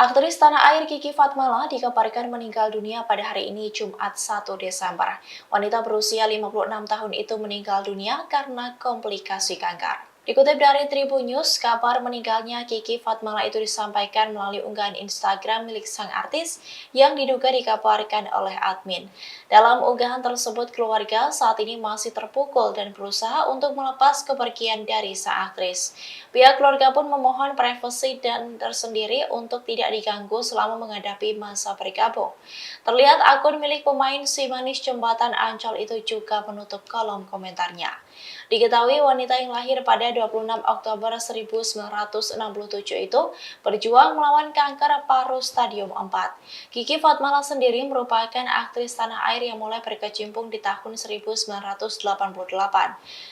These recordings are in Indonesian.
Aktris tanah air Kiki Fatmala dikabarkan meninggal dunia pada hari ini Jumat 1 Desember. Wanita berusia 56 tahun itu meninggal dunia karena komplikasi kanker. Dikutip dari Tribun News, kabar meninggalnya Kiki Fatmala itu disampaikan melalui unggahan Instagram milik sang artis yang diduga dikabarkan oleh admin. Dalam unggahan tersebut, keluarga saat ini masih terpukul dan berusaha untuk melepas kepergian dari sang aktris. Pihak keluarga pun memohon privasi dan tersendiri untuk tidak diganggu selama menghadapi masa bergabung. Terlihat akun milik pemain Si Manis Jembatan Ancol itu juga menutup kolom komentarnya. Diketahui wanita yang lahir pada 26 Oktober 1967 itu berjuang melawan kanker paru stadium 4. Kiki Fatmala sendiri merupakan aktris tanah air yang mulai berkecimpung di tahun 1988.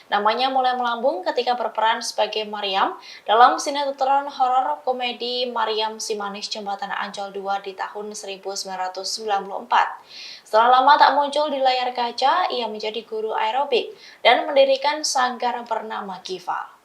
Namanya mulai melambung ketika berperan sebagai Mariam dalam sinetron horor komedi Mariam Si Manis Jembatan Ancol 2 di tahun 1994. Setelah lama tak muncul di layar kaca, ia menjadi guru aerobik dan mendirikan sanggar bernama Giva.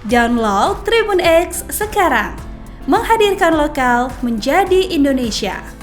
Download Tribun X sekarang, menghadirkan lokal menjadi Indonesia.